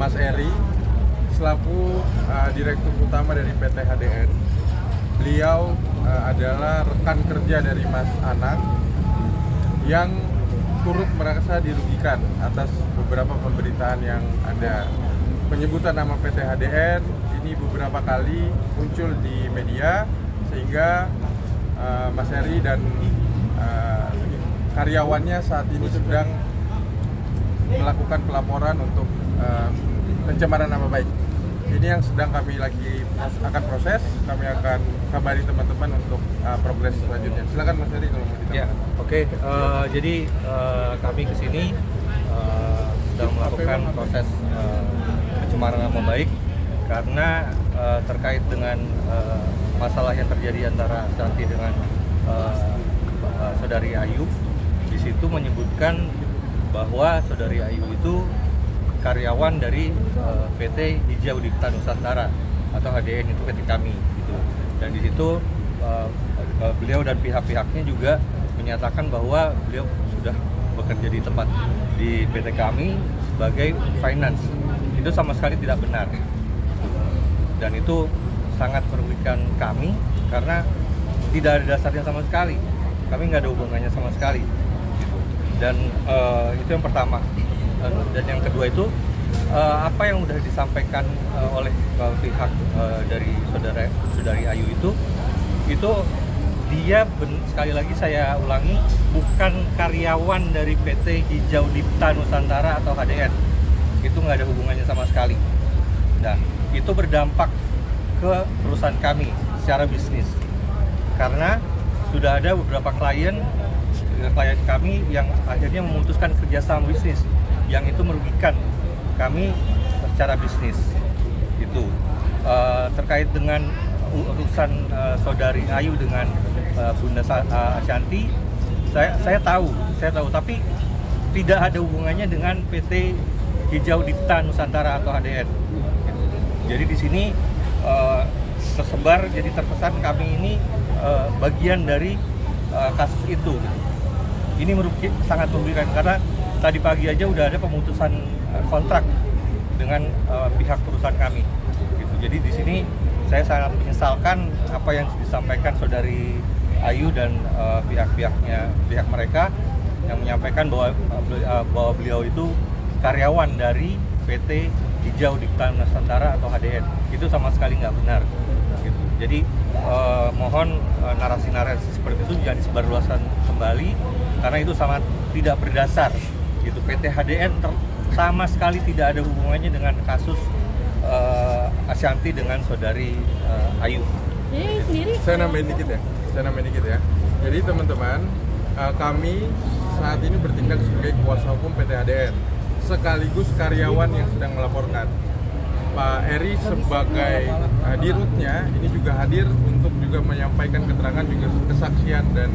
Mas Eri selaku Direktur Utama dari PT HDN. Beliau adalah rekan kerja dari Mas Anang yang turut merasa dirugikan atas beberapa pemberitaan yang ada. Penyebutan nama PT HDN ini beberapa kali muncul di media sehingga Mas Eri dan karyawannya saat ini sedang melakukan pelaporan untuk pencemaran nama baik. Ini yang sedang kami lagi akan proses, kami akan kabari teman-teman untuk progres selanjutnya. Silakan Mas Eri kalau mau ditambahkan. Ya, oke. Jadi kami ke sini sedang melakukan proses pencemaran nama baik karena terkait dengan masalah yang terjadi antara Ashanti dengan Saudari Ayu. Di situ menyebutkan bahwa Saudari Ayu itu karyawan dari PT Hijau Dipta Nusantara atau HDN, itu PT kami gitu. Dan di situ beliau dan pihak-pihaknya juga menyatakan bahwa beliau sudah bekerja di tempat di PT kami sebagai finance. Itu sama sekali tidak benar. Dan itu sangat merugikan kami karena tidak ada dasarnya sama sekali. Kami nggak ada hubungannya sama sekali. Gitu. Dan itu yang pertama. Dan yang kedua itu apa yang sudah disampaikan oleh pihak dari Saudari Ayu itu dia sekali lagi saya ulangi, bukan karyawan dari PT Hijau Dipta Nusantara atau HDN. Itu nggak ada hubungannya sama sekali. Nah, itu berdampak ke perusahaan kami secara bisnis karena sudah ada beberapa klien kami yang akhirnya memutuskan kerjasama bisnis yang itu merugikan kami secara bisnis. Itu terkait dengan urusan Saudari Ayu dengan Bunda Ashanti, saya tahu, tapi tidak ada hubungannya dengan PT Hijau Dipta Nusantara atau HDN. Jadi di sini tersebar, jadi terkesan kami ini bagian dari kasus itu. Ini sangat merugikan karena tadi pagi aja udah ada pemutusan kontrak dengan pihak perusahaan kami. Gitu. Jadi di sini saya sangat menyesalkan apa yang disampaikan Saudari Ayu dan pihak mereka yang menyampaikan bahwa beliau itu karyawan dari PT Hijau Dipta Nusantara atau HDN. Itu sama sekali nggak benar. Gitu. Jadi mohon narasi-narasi seperti itu jangan disebarluaskan kembali karena itu sangat tidak berdasar. Gitu. PT HDN sama sekali tidak ada hubungannya dengan kasus Ashanti dengan Saudari Ayu. Saya nambahin dikit ya. Jadi teman-teman, kami saat ini bertindak sebagai kuasa hukum PT HDN sekaligus karyawan yang sedang melaporkan. Pak Eri sebagai dirutnya ini juga hadir untuk juga menyampaikan keterangan, juga kesaksian dan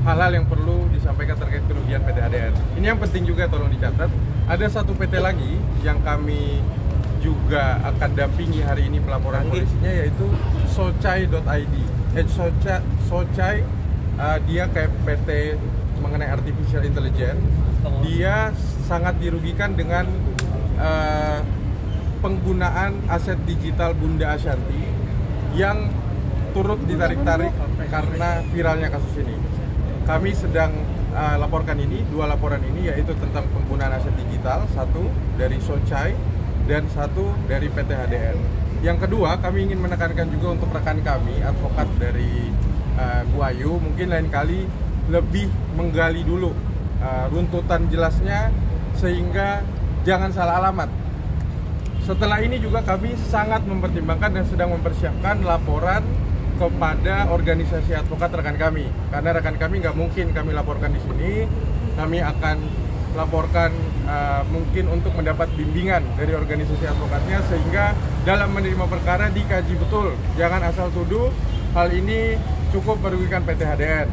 hal-hal yang perlu disampaikan terkait kerugian PT HDN. Ini yang penting juga tolong dicatat. Ada satu PT lagi yang kami juga akan dampingi hari ini pelaporan polisinya, yaitu Socai.id. Socai dia kayak PT mengenai artificial intelligence. Dia sangat dirugikan dengan penggunaan aset digital Bunda Ashanti yang turut ditarik-tarik karena viralnya kasus ini. Kami sedang laporkan dua laporan ini, yaitu tentang penggunaan aset digital, satu dari Socai dan satu dari PT HDN. Yang kedua, kami ingin menekankan juga untuk rekan kami, advokat dari Bu Ayu, mungkin lain kali lebih menggali dulu runtutan jelasnya sehingga jangan salah alamat. Setelah ini juga kami sangat mempertimbangkan dan sedang mempersiapkan laporan kepada organisasi advokat rekan kami, karena rekan kami nggak mungkin kami laporkan di sini. Kami akan laporkan mungkin untuk mendapat bimbingan dari organisasi advokatnya sehingga dalam menerima perkara dikaji betul, jangan asal tuduh. Hal ini cukup merugikan PT HDN.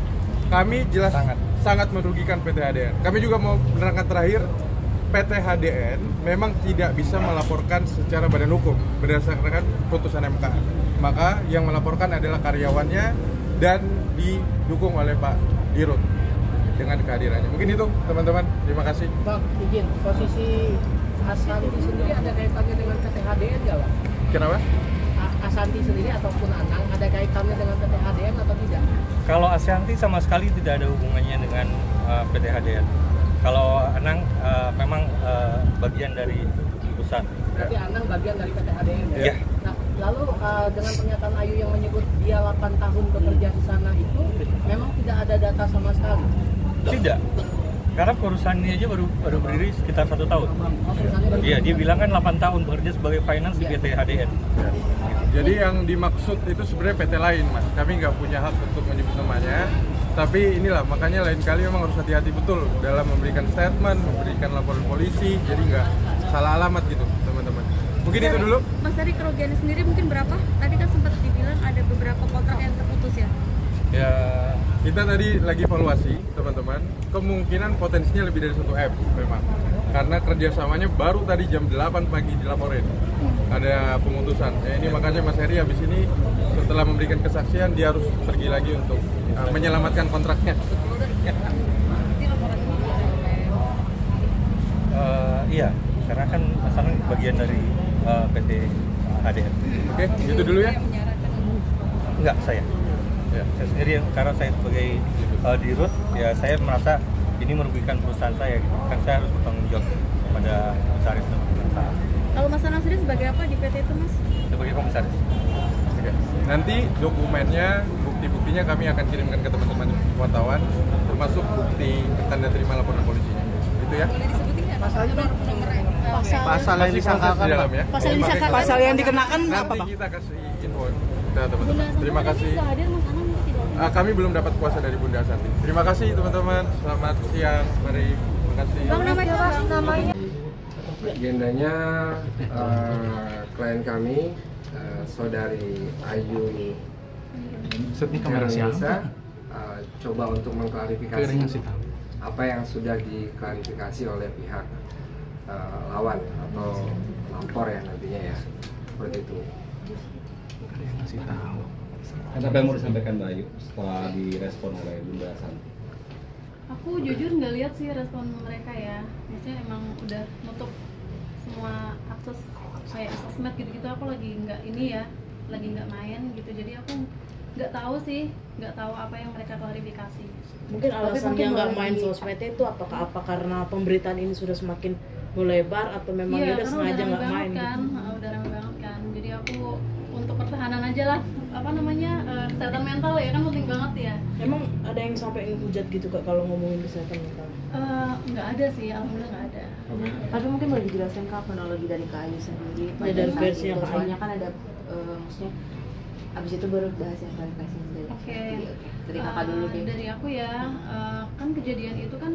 Kami jelas sangat merugikan PT HDN. Kami juga mau menerangkan terakhir, PT HDN memang tidak bisa melaporkan secara badan hukum berdasarkan putusan MK. Maka yang melaporkan adalah karyawannya dan didukung oleh Pak Dirut dengan kehadirannya. Mungkin itu teman-teman, terima kasih. Pak, izin posisi Asanti sendiri ada kaitannya dengan PT HDN nggak, Pak? Kenapa? Asanti sendiri ataupun Anang ada kaitannya dengan PT HDN atau tidak? Kalau Ashanti sama sekali tidak ada hubungannya dengan PT HDN. Kalau Anang memang bagian dari perusahaan. Berarti Anang bagian dari PT HDN ya? Iya. Nah, lalu dengan pernyataan Ayu yang menyebut dia 8 tahun bekerja di sana itu memang tidak ada data sama sekali? Tidak. Karena perusahaan ini aja baru berdiri sekitar 1 tahun. Oh, perusahaannya baru- Iya, dia bilang kan 8 tahun bekerja sebagai finance di PT HDN. Jadi yang dimaksud itu sebenarnya PT lain, Mas. Kami nggak punya hak untuk menyebut namanya. Tapi inilah, makanya lain kali memang harus hati-hati betul dalam memberikan statement, memberikan laporan polisi. Jadi nggak salah alamat gitu, teman-teman. Mungkin itu dulu. Mas, dari kerugiannya sendiri mungkin berapa? Tadi kan sempat dibilang ada beberapa kontrak yang terputus ya? Ya, Kita tadi lagi evaluasi, teman-teman. Kemungkinan potensinya lebih dari 1 M memang. Karena kerjasamanya baru tadi jam 8 pagi dilaporin. Ada pemutusan. Ini makanya Mas Heri habis ini setelah memberikan kesaksian dia harus pergi lagi untuk menyelamatkan kontraknya. iya, karena kan Mas Anang bagian dari PT HDN. Oke, itu dulu ya. Enggak, saya. Ya. Saya sendiri, karena saya sebagai dirut, ya saya merasa ini merugikan perusahaan saya. Kan saya harus bertanggung jawab kepada komisaris dan pemerintah. Kalau Mas Anang sendiri sebagai apa di PT itu, Mas? Sebagai komisaris. Oke. Nanti dokumennya, bukti-buktinya kami akan kirimkan ke teman-teman wartawan, termasuk bukti tanda terima laporan polisinya. Itu ya. Boleh disebutin nggak? Pasalnya pasal yang Masih proses disangkakan, di dalam ya. Pasal yang Makanya disangkakan. pasal yang dikenakan apa, nanti Bang? kita kasih info ke teman-teman. Terima kasih. Nggak hadir, Mas Anang mungkin tidak. Kami belum dapat kuasa dari Bunda Asanti. Terima kasih teman-teman. Selamat siang. Mari. Terima kasih. Bang, namanya? Agendanya klien kami saudari Ayu Nisa coba untuk mengklarifikasi apa yang sudah diklarifikasi oleh pihak lawan atau lampor ya nantinya ya, seperti itu. Apa yang mau disampaikan Mbak Ayu setelah direspon oleh Bunda Asanti? Aku jujur nggak lihat sih respon mereka ya, maksudnya emang udah nutup semua akses kayak sosmed gitu-gitu. Aku lagi nggak ini ya, lagi nggak main gitu, jadi aku nggak tahu sih, nggak tahu apa yang mereka klarifikasi. Mungkin alasannya mungkin nggak mulai main di- sosmed itu apa karena pemberitaan ini sudah semakin melebar atau memang Iya, dia udah karena sengaja udah nggak rame main? banget kan, udah rame banget kan. Jadi aku untuk pertahanan aja lah, apa namanya, kesehatan mental ya kan penting banget ya. Emang ada yang sampai hujat gitu Kak kalau ngomongin kesehatan mental? Nggak ada sih, alhamdulillah nggak ada. Tapi mungkin boleh dijelaskan Kak kronologi dari Kak Ayu sendiri. Ya, dari versi yang Kak Ayu. soalnya kan ada maksudnya abis itu baru bahas yang klarifikasi dari Oke. Jadi, dari Kakak dulu deh. Dari aku ya, kan kejadian itu kan